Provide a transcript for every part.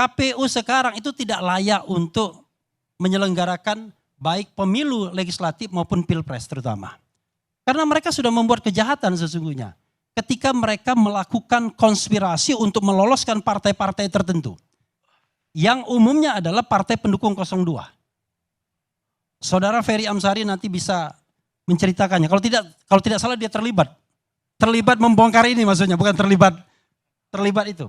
KPU sekarang itu tidak layak untuk menyelenggarakan baik pemilu legislatif maupun pilpres terutama. Karena mereka sudah membuat kejahatan sesungguhnya. Ketika mereka melakukan konspirasi untuk meloloskan partai-partai tertentu. Yang umumnya adalah partai pendukung 02. Saudara Ferry Amsari nanti bisa menceritakannya. Kalau tidak salah dia terlibat. Terlibat membongkar ini maksudnya, bukan terlibat itu.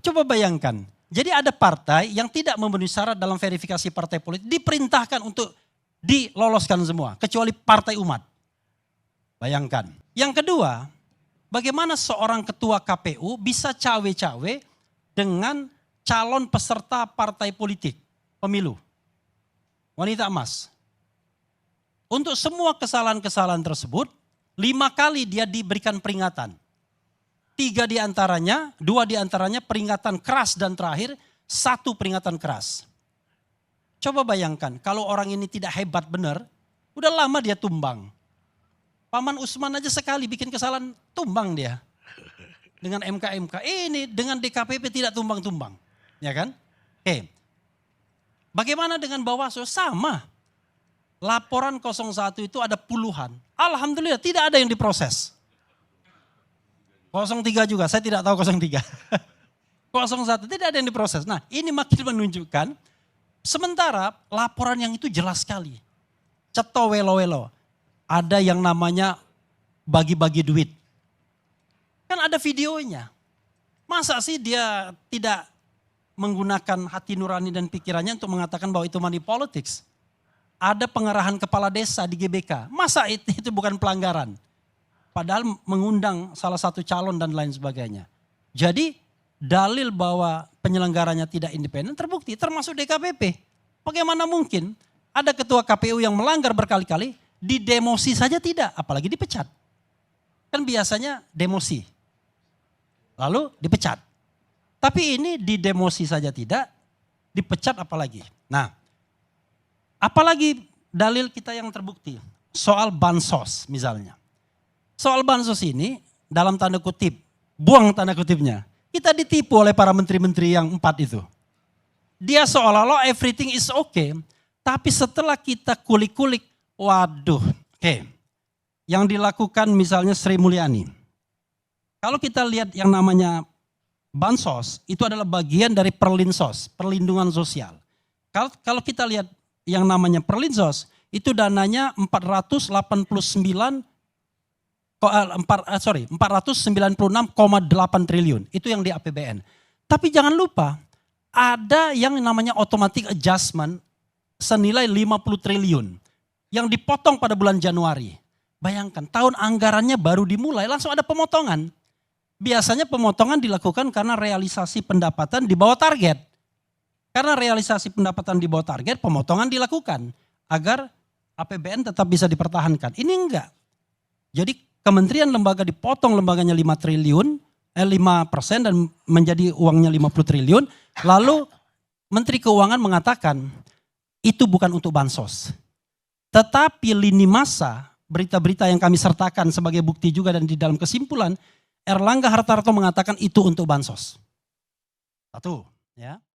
Coba bayangkan. Jadi ada partai yang tidak memenuhi syarat dalam verifikasi partai politik diperintahkan untuk diloloskan semua, kecuali partai umat. Bayangkan. Yang kedua, bagaimana seorang ketua KPU bisa cawe-cawe dengan calon peserta partai politik pemilu. Wanita emas. Untuk semua kesalahan-kesalahan tersebut, 5 kali dia diberikan peringatan. 2 diantaranya peringatan keras dan terakhir 1 peringatan keras. Coba bayangkan kalau orang ini tidak hebat benar, udah lama dia tumbang. Paman Usman aja sekali bikin kesalahan tumbang dia. Dengan MK. Ini dengan DKPP tidak tumbang-tumbang. Ya kan? Oke. Bagaimana dengan Bawaslu? Sama. Laporan 01 itu ada puluhan. Alhamdulillah tidak ada yang diproses. 03 juga, saya tidak tahu 03. 01 tidak ada yang diproses. Nah ini makin menunjukkan, sementara laporan yang itu jelas sekali. Ceto welo-welo. Ada yang namanya bagi-bagi duit. Kan ada videonya. Masa sih dia tidak menggunakan hati nurani dan pikirannya untuk mengatakan bahwa itu money politics. Ada pengerahan kepala desa di GBK. Masa itu bukan pelanggaran? Padahal mengundang salah satu calon dan lain sebagainya. Jadi dalil bahwa penyelenggaranya tidak independen terbukti termasuk DKPP. Bagaimana mungkin ada ketua KPU yang melanggar berkali-kali, didemosi saja tidak, apalagi dipecat. Kan biasanya demosi, lalu dipecat. Tapi ini didemosi saja tidak, dipecat apalagi. Nah, apalagi dalil kita yang terbukti, soal bansos misalnya. Soal bansos ini dalam tanda kutip, buang tanda kutipnya, kita ditipu oleh para menteri-menteri yang 4 itu. Dia seolah-olah everything is okay, tapi setelah kita kulik-kulik, waduh, oke. Yang dilakukan misalnya Sri Mulyani. Kalau kita lihat yang namanya bansos, itu adalah bagian dari perlinsos, perlindungan sosial. Kalau kita lihat yang namanya perlinsos, itu dananya 496,8 triliun. Itu yang di APBN. Tapi jangan lupa, ada yang namanya automatic adjustment senilai 50 triliun. Yang dipotong pada bulan Januari. Bayangkan, tahun anggarannya baru dimulai, langsung ada pemotongan. Biasanya pemotongan dilakukan karena realisasi pendapatan di bawah target. Karena realisasi pendapatan di bawah target, pemotongan dilakukan. Agar APBN tetap bisa dipertahankan. Ini enggak. Jadi kementerian lembaga dipotong lembaganya 5% dan menjadi uangnya 50 triliun. Lalu Menteri Keuangan mengatakan itu bukan untuk bansos. Tetapi lini masa, berita-berita yang kami sertakan sebagai bukti juga dan di dalam kesimpulan, Erlangga Hartarto mengatakan itu untuk bansos. 1, ya.